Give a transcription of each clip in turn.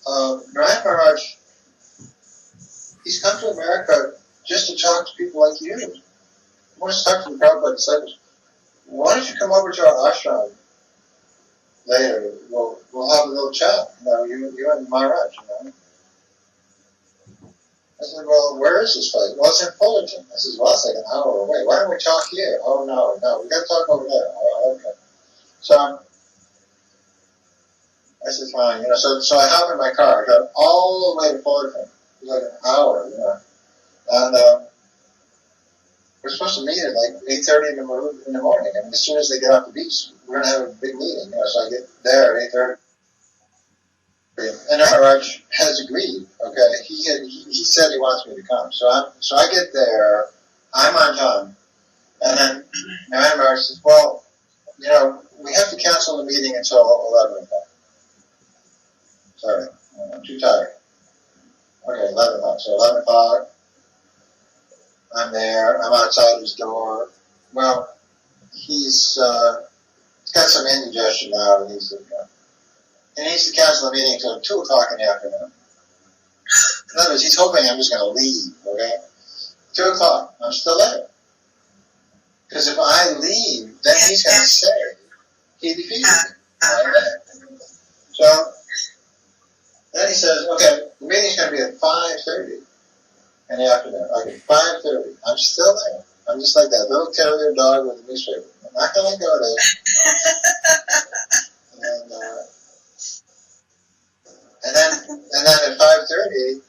Narayana Maharaj, he's come to America just to talk to people like you. He wants to talk to the Prabhupada disciples. Why don't you come over to our ashram later? We'll have a little chat. You and Maharaj. I said, well, where is this place? Well, it's in Fullerton. I said, well, it's like an hour away. Why don't we talk here? Oh, no, we got to talk over there. Oh, okay. So I said, fine. So I hop in my car. I got all the way to Fullerton. It was like an hour, And we're supposed to meet at like 8:30 in the morning. I mean, as soon as they get off the beach, we're going to have a big meeting. So I get there at 8:30. And Maharaj has agreed. Okay, he said he wants me to come. So I get there. I'm on time, and then Narayana Maharaj says, "Well, we have to cancel the meeting until 11 o'clock. Sorry, I'm too tired. Okay, 11 o'clock. So 11 o'clock. I'm there. I'm outside his door. Well, he's got some indigestion now, and he needs to cancel the meeting until 2 o'clock in the afternoon. In other words, he's hoping I'm just going to leave, okay? 2 o'clock, I'm still there. Because if I leave, then he's going to say he defeated me. Right? So then he says, okay, the meeting's going to be at 5:30 in the afternoon. Okay, 5:30. I'm still there. I'm just like that little terrier dog with a newspaper. I'm not going to go there. And then at 5:30,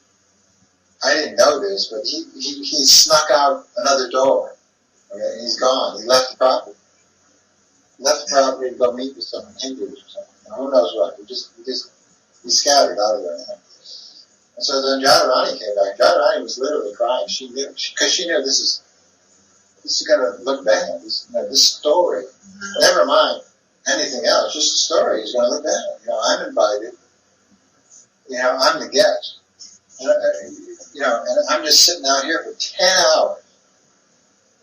I didn't know this, but he snuck out another door. Okay, he's gone. He left the property. To go meet with some Hindus or something. Who knows what? He scattered out of there. And so then Jadurani came back. Jadurani was literally crying. She knew, because she knew this is going to look bad. This story, never mind anything else, just the story is going to look bad. I'm invited. I'm the guest. And I'm just sitting out here for 10 hours.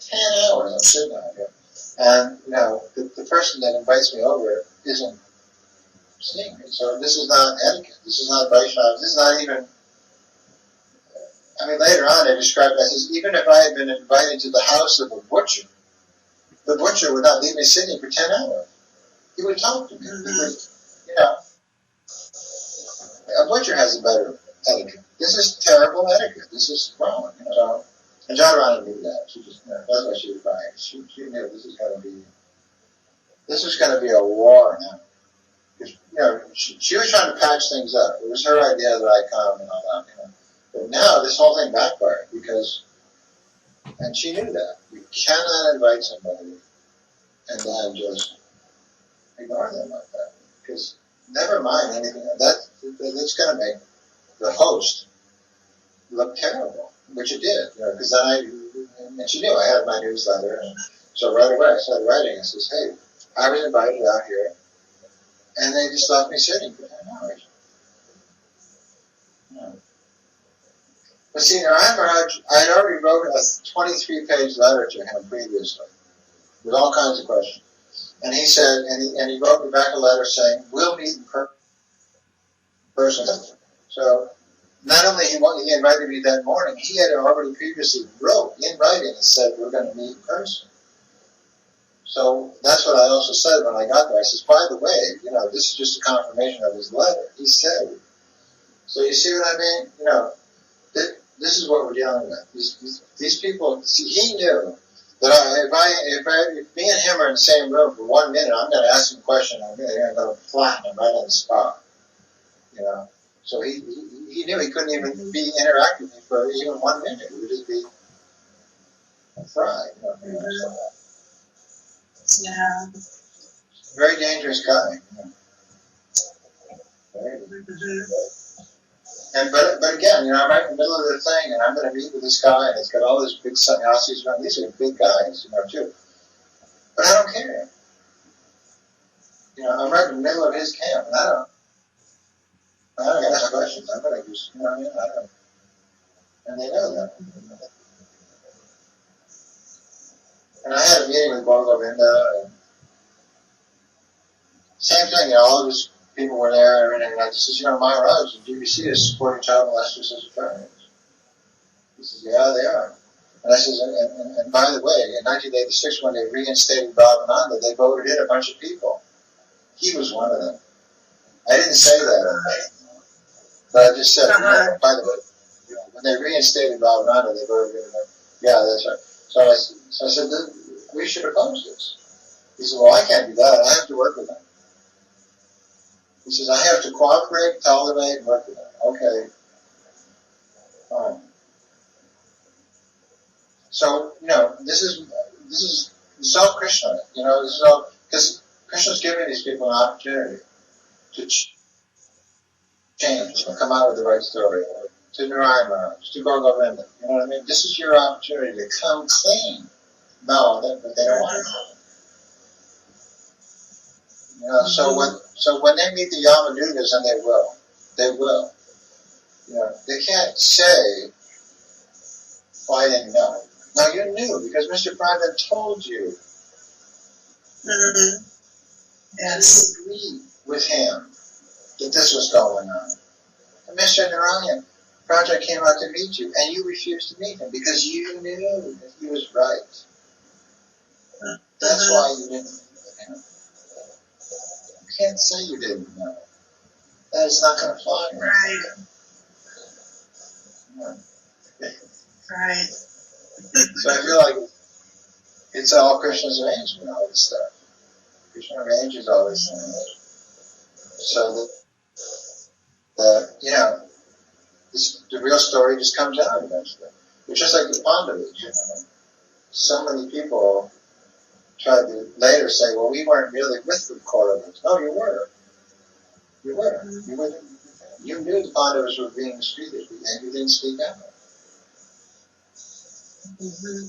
10 hours I'm sitting out here. And, the person that invites me over isn't seeing me. So this is not etiquette. This is not Vaishnava. This is not even... later on I described it as, even if I had been invited to the house of a butcher, the butcher would not leave me sitting for 10 hours. He would talk to me. He would, a butcher has a better etiquette. This is terrible etiquette. This is wrong. And Jadurani knew that. That's why she was crying. She knew this was going to be a war now. She was trying to patch things up. It was her idea that I come and all that. But now this whole thing backfired and she knew that. You cannot invite somebody and then just ignore them like that. Because never mind anything. That's going to make the host look terrible, which it did. Because and she knew I had my newsletter. And so right away I started writing and says, hey, I was invited out here and they just left me sitting for 10 hours. But see, Narayana Maharaj, I had already wrote a 23-page letter to him previously with all kinds of questions. And he said, and he wrote me back a letter saying, we'll meet in person. So not only he invited me that morning, he had already previously wrote in writing and said, we're going to meet in person. So that's what I also said when I got there. I said, by the way, this is just a confirmation of his letter. He said, so you see what I mean? This is what we're dealing with. These people, see, he knew that if me and him are in the same room for 1 minute, I'm going to ask him a question, I'm going to flatten him right on the spot. So he knew he couldn't even be interacting with me for even 1 minute. It would just be fried. Yeah. Very dangerous guy. But again, I'm right in the middle of the thing, and I'm going to meet with this guy, and he's got all these big sannyasis around. These are big guys, too. But I don't care. I'm right in the middle of his camp, and I don't ask questions. I'm going to just, I don't. And they know that. And I had a meeting with Bhagavinda, and same thing, all of his people were there, and everything. I says, Maharaj, the BBC is supporting child molesters as attorneys. He says, yeah, they are. And I says, and by the way, in 1986, when they reinstated Bhavananda, they voted in a bunch of people. He was one of them. I didn't say that, but I just said, by the way, when they reinstated Bhavananda, they voted in. Yeah, that's right. So I said, we should oppose this. He said, well, I can't do that. I have to work with them. He says, I have to cooperate, tolerate, and work with them. Okay, fine. So, this is all Krishna. This is all, because Krishna's giving these people an opportunity to change, come out with the right story, to Narayana Maharaja, to go Govinda. You know what I mean? This is your opportunity to come clean. No, but they don't want to. So when they meet the Yamanugas, and they will. They can't say, why didn't you know? Now you knew, because Mr. Prabhupada told you. Mm-hmm. Yes. And you agreed with him that this was going on. And Mr. Narayan, Prabhupada came out to meet you, and you refused to meet him because you knew that he was right. That's why you didn't meet him. You can't say you didn't know. That is not going to fly. Right. Right. So I feel like it's all Krishna's arrangement, all this stuff. Krishna arranges all these things. So that the real story just comes out eventually. It's just like the Pandavas, So many people tried to later say, well, we weren't really with the Kauravas. No, you were. You were. You knew the Pandavas were being mistreated, and you didn't speak out. Mm-hmm.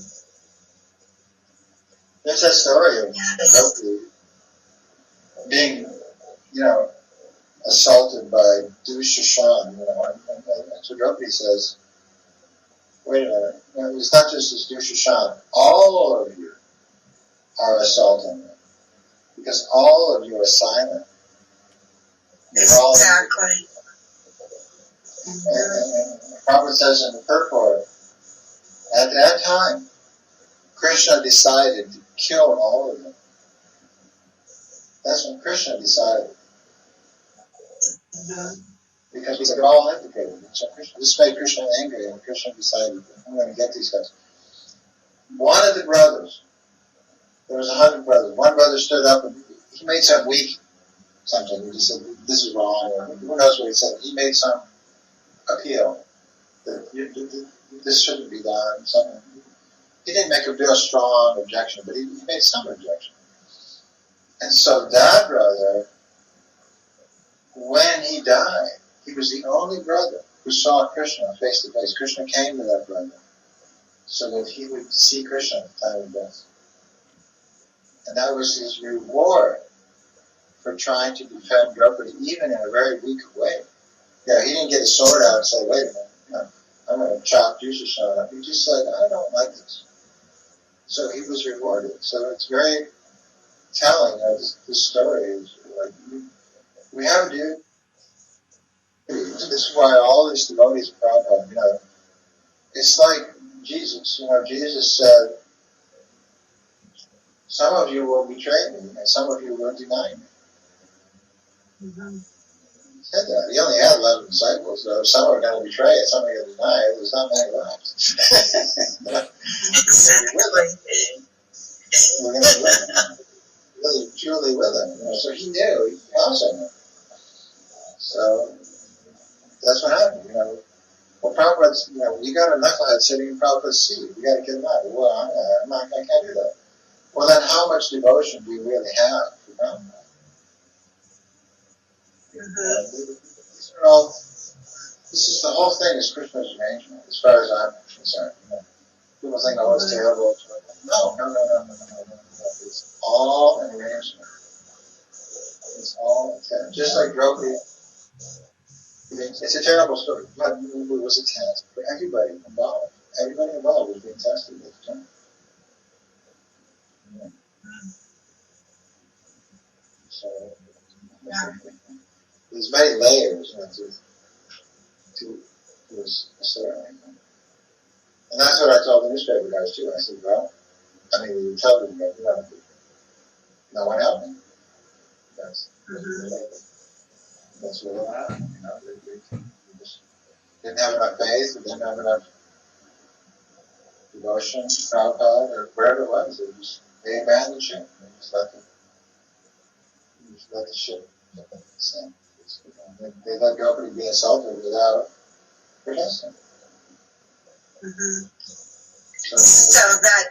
There's that story of Draupadi being, assaulted by Dushashan, and so Draupadi says, wait a minute, it's not just this Dushashan, all of you are assaulting me, because all of you are silent. Exactly. And Prabhupada says in the purport, at that time, Krishna decided to kill all of them. That's when Krishna decided. Mm-hmm. Because they're all implicated. So this made Krishna angry, and Krishna decided, I'm going to get these guys. One of the brothers, there was 100 brothers, one brother stood up and he made some weak something. He just said, this is wrong, or who knows what he said. He made some appeal that this shouldn't be done. Something. He didn't make a real strong objection, but he made some objection. And so that brother, when he died, he was the only brother who saw Krishna face to face. Krishna came to that brother so that he would see Krishna at the time of death. And that was his reward for trying to defend Draupadi, even in a very weak way. He didn't get his sword out and say, wait a minute, I'm going to chop Dushasana up. He just said, I don't like this. So he was rewarded. So it's very telling of this story. Is like, we have to do. This is why all these devotees of Prabhupada, it's like Jesus. Jesus said, some of you will betray me, and some of you will deny me. Mm-hmm. He said that. He only had 11 disciples, so some are going to betray it, some are going to deny it. There's not many left. Exactly. We're going to be with him. Really, truly with him. So he knew. He also knew. So that's what happened. Well, Prabhupada's, you got a knucklehead sitting in Prabhupada's seat. You got to get him out. Well, I can't do that. Well, then how much devotion do you really have for Prabhupada? These are all, this is the whole thing is Krishna's arrangement, as far as I'm concerned. People think, oh, it's terrible. No. It's all an arrangement. It's all, just like Draupadi. It's a terrible story, but it was a test for everybody involved. Everybody involved was being tested at the time. So, there's many layers, to this story. And that's what I told the newspaper guys too. I said, well, I mean, you tell them, no one helped me. That's what happened. They just didn't have enough faith, they didn't have enough devotion, Prabhupada, or wherever it was. They abandoned the ship. They just let the ship sink. They let Draupadi be insulted without protesting. So that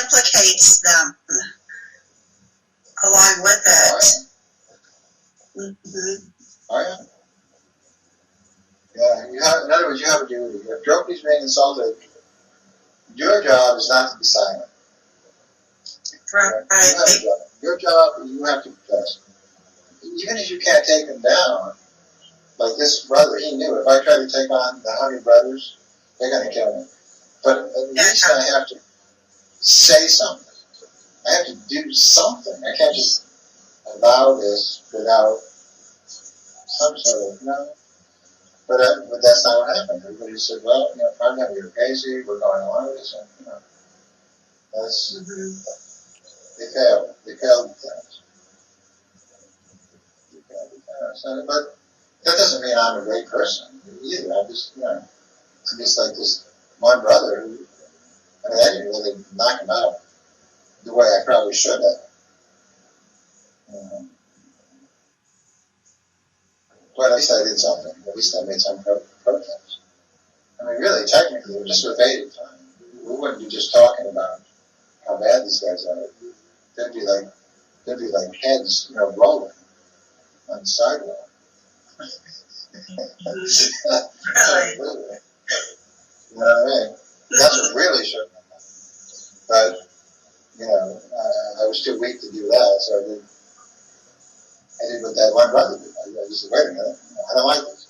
implicates them along with it. Oh yeah. Yeah. In other words, you have a duty. If Draupadi's being insulted, your job is not to be silent. Right. You have a job. Your job, you have to protest. Even if you can't take them down, like this brother, he knew if I try to take on the 100 brothers, they're going to kill me. But at least I have to say something. I have to do something. I can't just allow this without some sort of, But that's not what happened. Everybody said, well, Prabhupada, you're crazy, we're going along with this. And, that's, they failed. They failed the test. But that doesn't mean I'm a great person either. I'm just like this one brother who, I didn't really knock him out the way I probably should have. But at least I did something. At least I made some protest. Really, technically, it was just a faded time. We wouldn't be just talking about how bad these guys are. They'd be like heads, rolling on the sidewalk. Really? You know what I mean? That's what really should have happened. But, I was too weak to do that, so I did what that one brother did. I just said, wait a minute, I don't like this.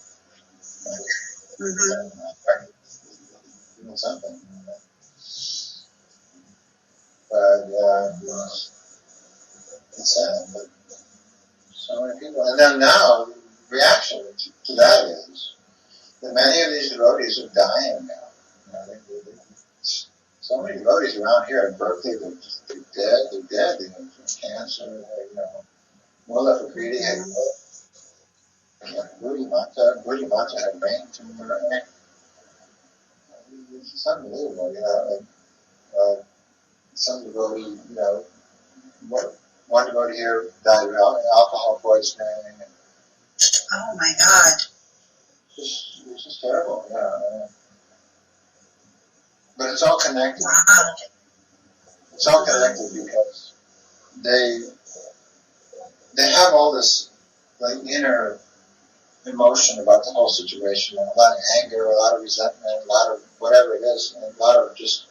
Doing something. But, it's sad, but so many people. And then now, the reaction to that is that many of these devotees are dying now. So many devotees around here in Berkeley, they're dead. They have cancer. Mulla Fakriti had Budi Mata had brain tumor. It's unbelievable, some devotee, one devotee here died of alcohol poisoning. Oh my God. It's just terrible, But it's all connected. Wow. It's all connected because they have all this inner emotion about the whole situation, and a lot of anger, a lot of resentment, a lot of whatever it is, and a lot of just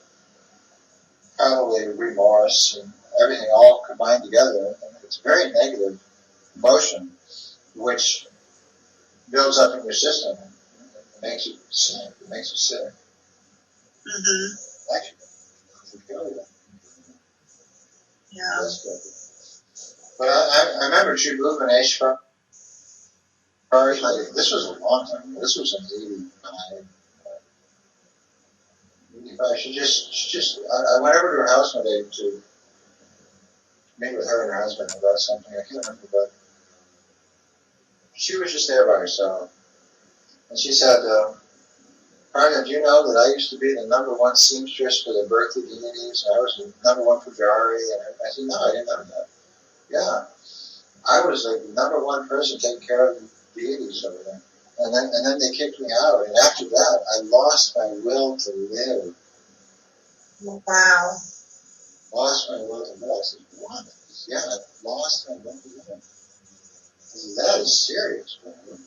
probably remorse and everything all combined together. And it's a very negative emotion, which builds up in your system and makes you sick. It makes you sick. Actually, it kill you. Yeah. But I remember Sri Bhuvaneshwar. This was a long time ago. This was in 85. She just, I went over to her house one day to meet with her and her husband about something. I can't remember, but she was just there by herself. And she said, Prabhupada, do you know that I used to be the #1 seamstress for the Berkeley deities? And I was the #1 pujari. And I said, no, I didn't know that. Yeah. I was the #1 person taking care of the deities over there. And then they kicked me out. And after that, I lost my will to live. Wow. Lost my will to live. I said, what? Yeah, I lost my will to live. I said, that is serious, man.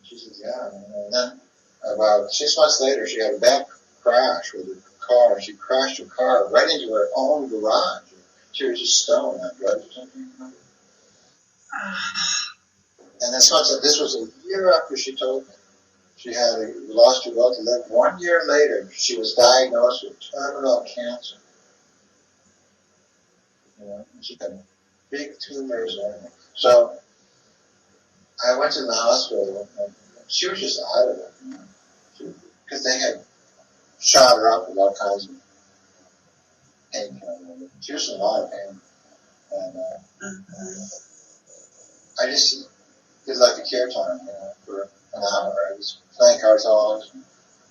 She said, yeah. And then about 6 months later, she had a bad crash with her car. She crashed her car right into her own garage. She was just stoned on drugs or something. And this was a year after she told me. She had lost her will to live. 1 year later, she was diagnosed with terminal cancer. And she had big tumors and everything. So I went to the hospital, and she was just out of it, you know, because they had shot her up with all kinds of painkillers. She was in a lot of pain, and I just did like a care time, you know, for an hour. I was playing cards.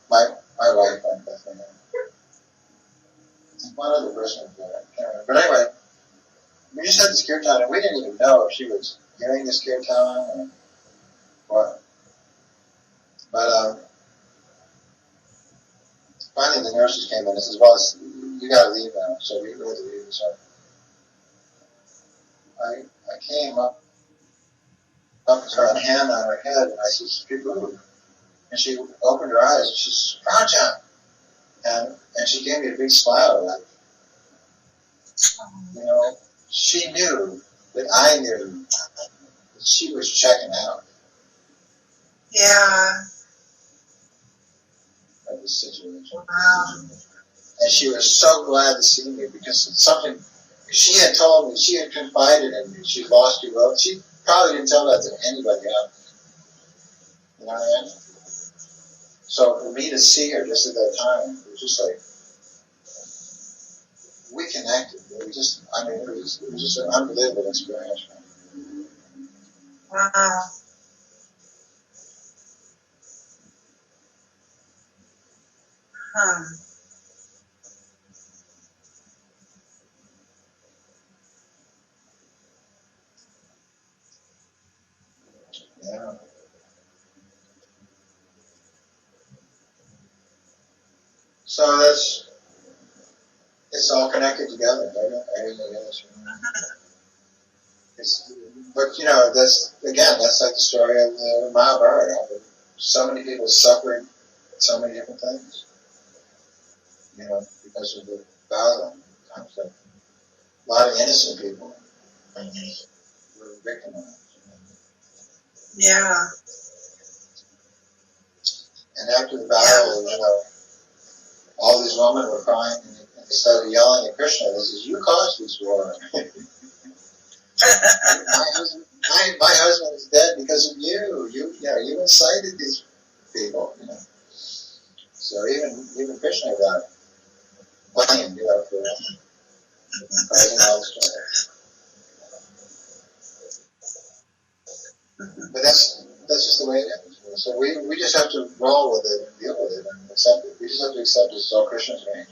My wife went with me. One other person was there. I can't remember. But anyway, we just had this care time, and we didn't even know if she was hearing this care time or what. But finally, the nurses came in and said, "Well, you got to leave now." So we had to leave. So I came up with her hand on her head, and I said, "Good move." And she opened her eyes, and she said, "Raja," and she gave me a big smile. Like, you know, she knew that I knew that she was checking out Yeah. of the situation. Wow. And she was so glad to see me because it's something she had told me, she had confided in me. She lost you both. She probably didn't tell that to anybody else. You know what I mean? So for me to see her just at that time, it was just like, we connected. It was just, I mean, it was just an unbelievable experience. Wow. Huh. Yeah. So it's all connected together. Everything else. But you know, that's like the story of the Mahabharata. So many people suffering so many different things, you know, because of the battle and conflict. A lot of innocent people were victimized. Yeah. And after the battle, you know, all these women were crying and they started yelling at Krishna. They said, "You caused this war." my husband is dead because of you. You know, you incited these people. You know, so even Krishna got blamed, you know, for causing all this trouble. But that's just the way it is. You know? So we just have to roll with it and deal with it and accept it. We just have to accept it's all Krishna's game.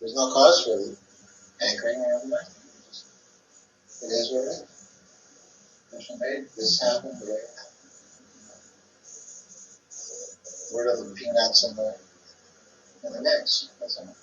There's no cause for the anchoring or anything. It is what it is. Krishna made this happen the way it happened. Where are the peanuts in the mix? That's all.